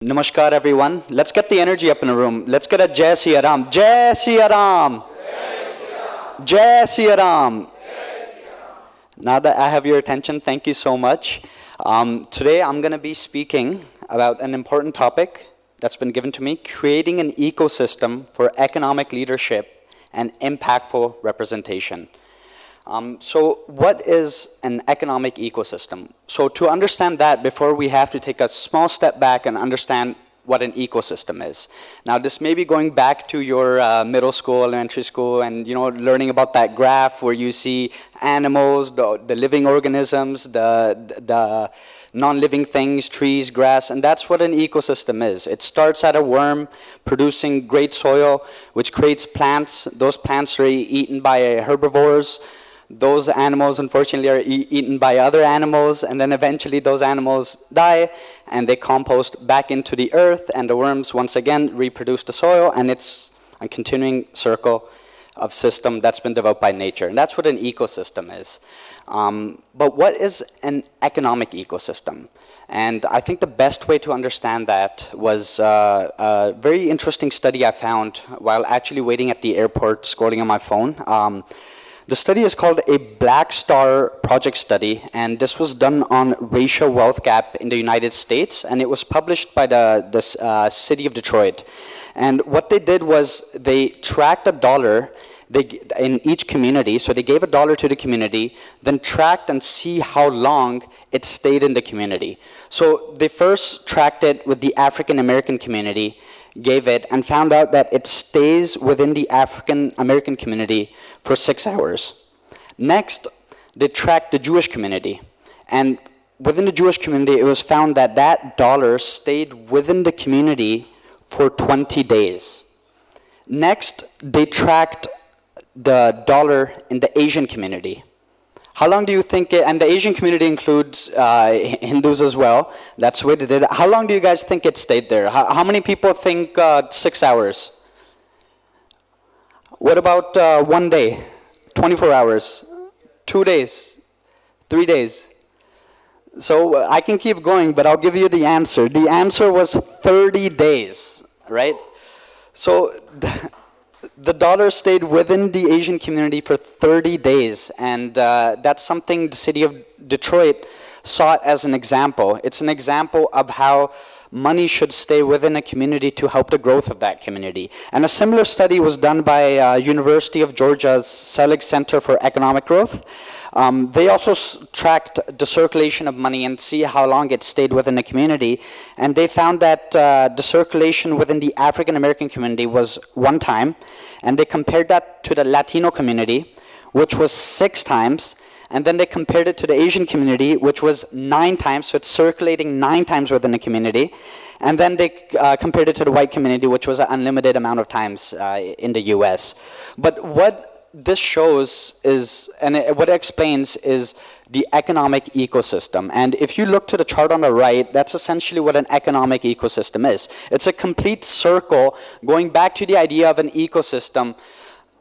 Namaskar everyone. Let's get the energy up in the room. Let's get a Jai Siya Ram. Jai Siya Ram. Jai Siya Ram. Now that I have your attention, thank you so much. Today I'm going to be speaking about an important topic that's been given to me, creating an ecosystem for economic leadership and impactful representation. So what is an economic ecosystem? So to understand that, before we have to take a small step back and understand what an ecosystem is. Now this may be going back to your middle school, elementary school, and learning about that graph where you see animals, the living organisms, the non-living things, trees, grass, and that's what an ecosystem is. It starts at a worm producing great soil, which creates plants. Those plants are eaten by herbivores. Those animals, unfortunately, are eaten by other animals, and then eventually those animals die, and they compost back into the earth, and the worms once again reproduce the soil, and it's a continuing circle of system that's been developed by nature, and that's what an ecosystem is. But what is an economic ecosystem? And I think the best way to understand that was a very interesting study I found while actually waiting at the airport, scrolling on my phone. The study is called a Black Star Project Study, and this was done on racial wealth gap in the United States, and it was published by the city of Detroit. And what they did was they tracked a dollar in each community, so they gave $1 to the community, then tracked and see how long it stayed in the community. So they first tracked it with the African American community, gave it, and found out that it stays within the African American community for 6 hours. Next, they tracked the Jewish community. And within the Jewish community, it was found that that dollar stayed within the community for 20 days. Next, they tracked the dollar in the Asian community. How long do you think and the Asian community includes Hindus as well. That's the way they did it. How long do you guys think it stayed there? How many people think 6 hours? What about 1 day, 24 hours, 2 days, 3 days? So I can keep going, but I'll give you the answer. The answer was 30 days, right? So the dollar stayed within the Asian community for 30 days, and that's something the city of Detroit saw it as an example. It's an example of how money should stay within a community to help the growth of that community. And a similar study was done by University of Georgia's Selig Center for Economic Growth. They also tracked the circulation of money and see how long it stayed within the community. And they found that the circulation within the African American community was 1 time. And they compared that to the Latino community, which was 6 times. And then they compared it to the Asian community, which was 9 times. So it's circulating 9 times within the community. And then they compared it to the white community, which was an unlimited amount of times in the US. But what this shows is, and what it explains is the economic ecosystem. And if you look to the chart on the right, that's essentially what an economic ecosystem is. It's a complete circle going back to the idea of an ecosystem.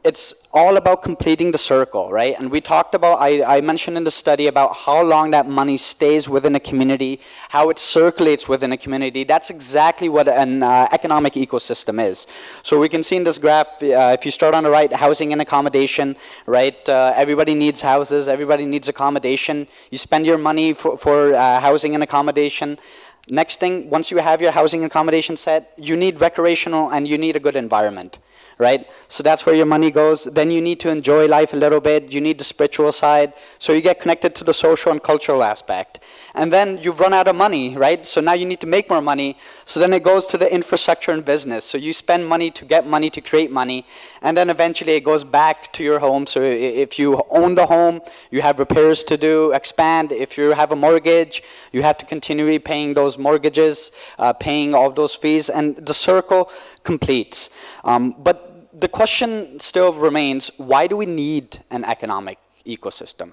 It's all about completing the circle, right? And we talked about, I mentioned in the study about how long that money stays within a community, how it circulates within a community. That's exactly what an economic ecosystem is. So we can see in this graph, if you start on the right, housing and accommodation, right? Everybody needs houses, everybody needs accommodation. You spend your money for housing and accommodation. Next thing, once you have your housing and accommodation set, you need recreational and you need a good environment. Right? So that's where your money goes. Then you need to enjoy life a little bit. You need the spiritual side. So you get connected to the social and cultural aspect. And then you've run out of money, right? So now you need to make more money. So then it goes to the infrastructure and business. So you spend money to get money to create money. And then eventually it goes back to your home. So if you own the home, you have repairs to do, expand. If you have a mortgage, you have to continue paying those mortgages, paying all those fees, and the circle completes. But the question still remains, why do we need an economic ecosystem?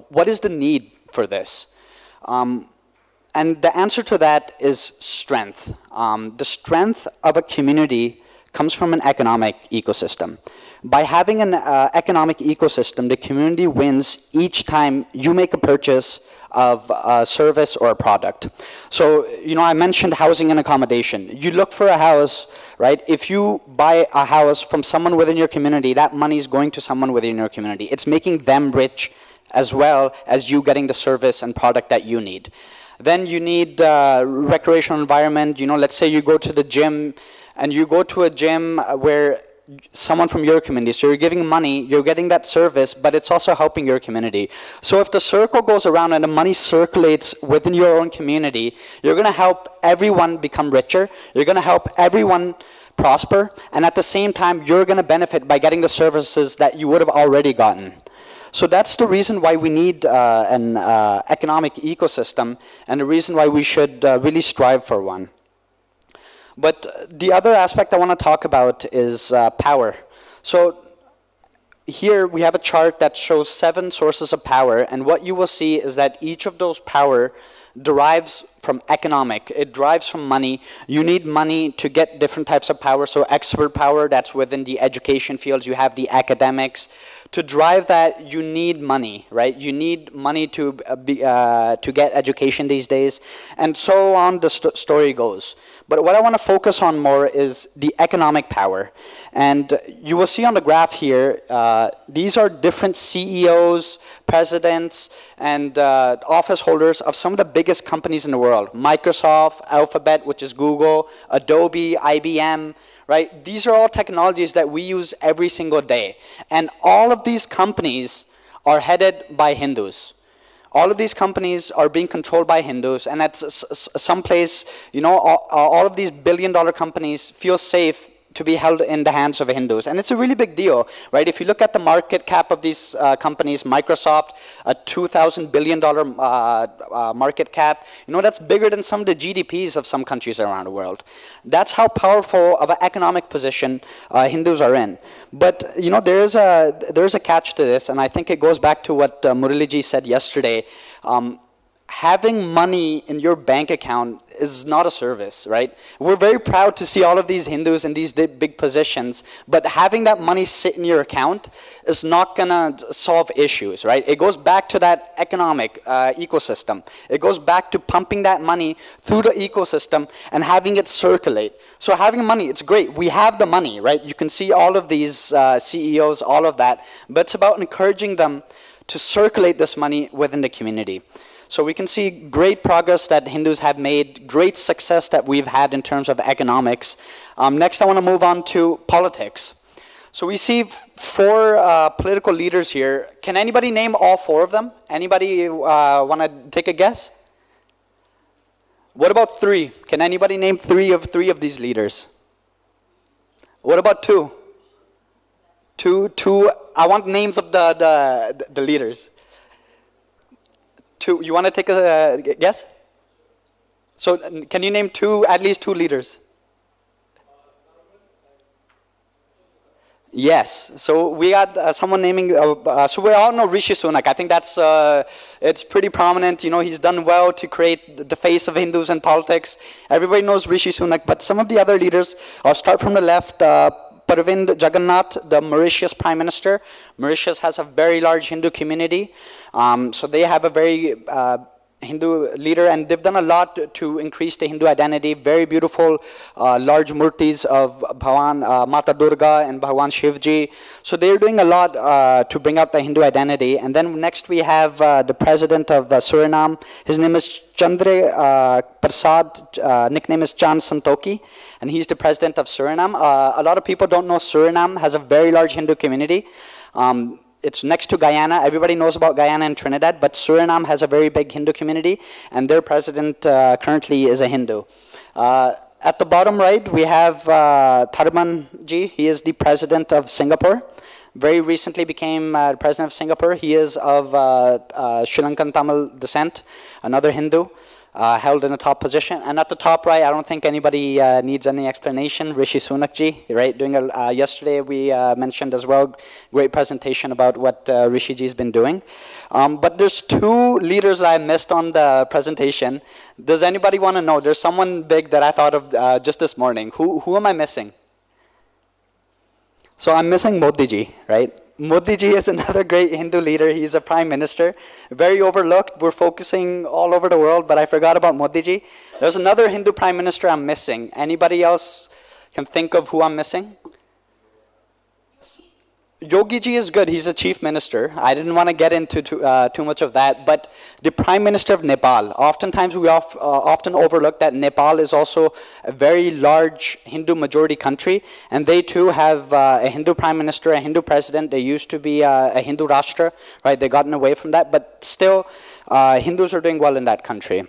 What is the need for this? And the answer to that is strength. The strength of a community comes from an economic ecosystem. By having an economic ecosystem, the community wins each time you make a purchase of a service or a product. So, I mentioned housing and accommodation. You look for a house, right? If you buy a house from someone within your community, that money is going to someone within your community. It's making them rich as well as you getting the service and product that you need. Then you need recreational environment. Let's say you go to the gym, and you go to a gym where someone from your community, so you're giving money, you're getting that service, but it's also helping your community. So if the circle goes around and the money circulates within your own community, you're going to help everyone become richer, you're going to help everyone prosper, and at the same time, you're going to benefit by getting the services that you would have already gotten. So that's the reason why we need an economic ecosystem, and the reason why we should really strive for one. But the other aspect I want to talk about is power. So here we have a chart that shows 7 sources of power, and what you will see is that each of those power derives from economic. It derives from money. You need money to get different types of power. So expert power, that's within the education fields. You have the academics. To drive that, you need money, right? You need money to get education these days, and so on the story goes. But what I want to focus on more is the economic power. And you will see on the graph here, these are different CEOs, presidents, and office holders of some of the biggest companies in the world. Microsoft, Alphabet, which is Google, Adobe, IBM, right? These are all technologies that we use every single day. And all of these companies are headed by Hindus. All of these companies are being controlled by Hindus, and at some place, all of these billion-dollar companies feel safe to be held in the hands of Hindus. And it's a really big deal, right? If you look at the market cap of these companies, Microsoft, a $2,000 billion market cap, that's bigger than some of the GDPs of some countries around the world. That's how powerful of an economic position Hindus are in. But, there is a catch to this, and I think it goes back to what Muraliji said yesterday. Having money in your bank account is not a service, right? We're very proud to see all of these Hindus in these big positions, but having that money sit in your account is not gonna solve issues, right? It goes back to that economic ecosystem. It goes back to pumping that money through the ecosystem and having it circulate. So having money, it's great. We have the money, right? You can see all of these CEOs, all of that, but it's about encouraging them to circulate this money within the community. So we can see great progress that Hindus have made, great success that we've had in terms of economics. Next, I want to move on to politics. So we see 4 political leaders here. Can anybody name all 4 of them? Anybody want to take a guess? What about 3? Can anybody name 3 of these leaders? What about 2? Two. I want names of the leaders. 2. You want to take a guess? So can you name at least 2 leaders? Yes. So we got someone naming, so we all know Rishi Sunak. I think that's, it's pretty prominent. He's done well to create the face of Hindus in politics. Everybody knows Rishi Sunak, but some of the other leaders, I'll start from the left. Pravind Jagannath, the Mauritius Prime Minister. Mauritius has a very large Hindu community. So they have a very Hindu leader, and they've done a lot to increase the Hindu identity. Very beautiful, large murtis of Bhagwan Mata Durga and Bhagwan Shivji. So they're doing a lot to bring out the Hindu identity. And then next we have the president of Suriname. His name is Chandra Prasad, nickname is Chan Santoki, and he's the president of Suriname. A lot of people don't know Suriname has a very large Hindu community. It's next to Guyana. Everybody knows about Guyana and Trinidad, but Suriname has a very big Hindu community, and their president currently is a Hindu. At the bottom right, we have Tharman Ji. He is the president of Singapore. Very recently became president of Singapore. He is of Sri Lankan Tamil descent, another Hindu. Held in a top position. And at the top right, I don't think anybody needs any explanation, Rishi Sunak ji, right? Yesterday we mentioned as well, great presentation about what Rishi ji has been doing. But there's 2 leaders I missed on the presentation. Does anybody want to know? There's someone big that I thought of just this morning. Who am I missing? So I'm missing Modi ji, right? Modi ji is another great Hindu leader. He's a prime minister, very overlooked. We're focusing all over the world, but I forgot about Modi ji. There's another Hindu prime minister I'm missing. Anybody else can think of who I'm missing? Yogi ji is good. He's a chief minister. I didn't want to get into too much of that. But the prime minister of Nepal, oftentimes we often overlook that Nepal is also a very large Hindu majority country. And they too have a Hindu prime minister, a Hindu president. They used to be a Hindu Rashtra, right? They've gotten away from that. But still, Hindus are doing well in that country.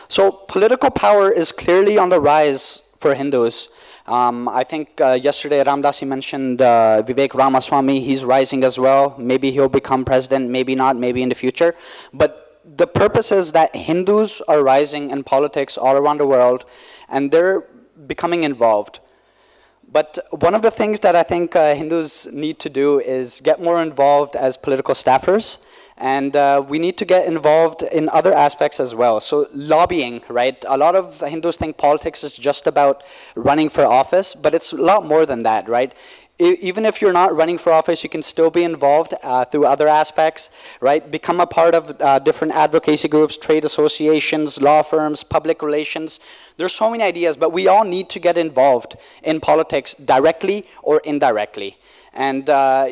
So political power is clearly on the rise for Hindus. I think yesterday Ramdas mentioned Vivek Ramaswamy. He's rising as well. Maybe he'll become president, maybe not, maybe in the future. But the purpose is that Hindus are rising in politics all around the world, and they're becoming involved. But one of the things that I think Hindus need to do is get more involved as political staffers. And we need to get involved in other aspects as well. So lobbying, right? A lot of Hindus think politics is just about running for office, but it's a lot more than that, right? Even if you're not running for office, you can still be involved through other aspects, right? Become a part of different advocacy groups, trade associations, law firms, public relations. There's so many ideas, but we all need to get involved in politics directly or indirectly. And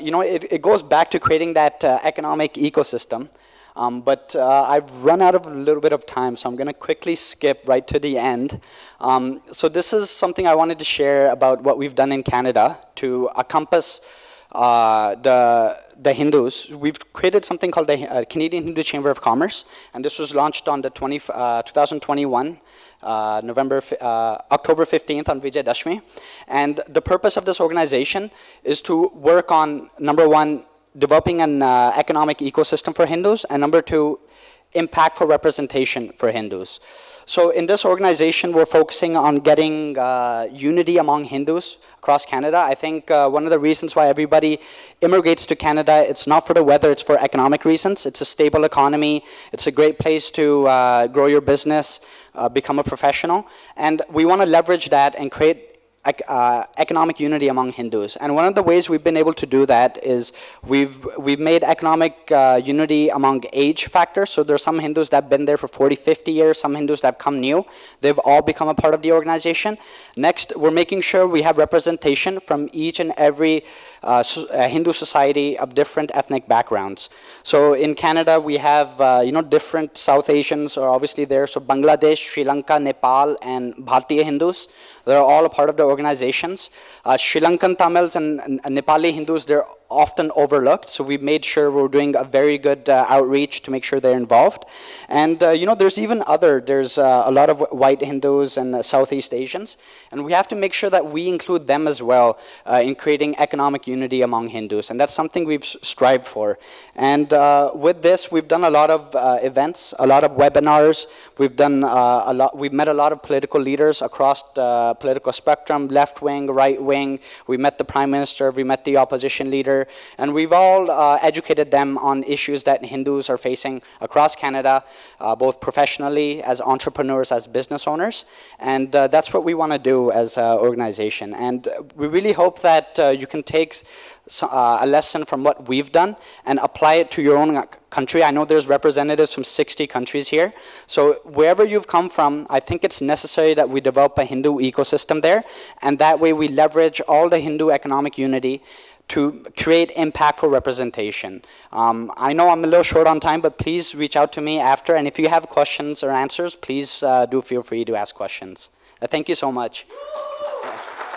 you know, it goes back to creating that economic ecosystem. But I've run out of a little bit of time, so I'm going to quickly skip right to the end. So this is something I wanted to share about what we've done in Canada to encompass the Hindus. We've created something called the Canadian Hindu Chamber of Commerce, and this was launched on the 2021. October 15th on Vijay Dashmi. And the purpose of this organization is to work on, number one, developing an economic ecosystem for Hindus, and number two, impactful representation for Hindus. So in this organization, we're focusing on getting unity among Hindus across Canada. I think one of the reasons why everybody immigrates to Canada, it's not for the weather, it's for economic reasons. It's a stable economy. It's a great place to grow your business, become a professional. And we want to leverage that and create economic unity among Hindus. And one of the ways we've been able to do that is we've made economic unity among age factors. So there's some Hindus that have been there for 40, 50 years, some Hindus that have come new. They've all become a part of the organization. Next, we're making sure we have representation from each and every Hindu society of different ethnic backgrounds. So in Canada, we have you know, different South Asians are obviously there. So Bangladesh, Sri Lanka, Nepal, and Bharatiya Hindus. They're all a part of the organizations. Sri Lankan Tamils and Nepali Hindus, they're often overlooked. So we've made sure we're doing a very good outreach to make sure they're involved. And you know, there's even there's a lot of white Hindus and Southeast Asians. And we have to make sure that we include them as well in creating economic unity among Hindus. And that's something we've strived for. And with this, we've done a lot of events, a lot of webinars. We've done we've met a lot of political leaders across the political spectrum, left wing, right wing. We met the Prime Minister, we met the opposition leader, and we've all educated them on issues that Hindus are facing across Canada, both professionally, as entrepreneurs, as business owners. And that's what we want to do as an organization. And we really hope that you can take a lesson from what we've done and apply it to your own country. I know there's representatives from 60 countries here. So wherever you've come from, I think it's necessary that we develop a Hindu ecosystem there. And that way we leverage all the Hindu economic unity to create impactful representation. I know I'm a little short on time, but please reach out to me after. And if you have questions or answers, please do feel free to ask questions. Thank you so much.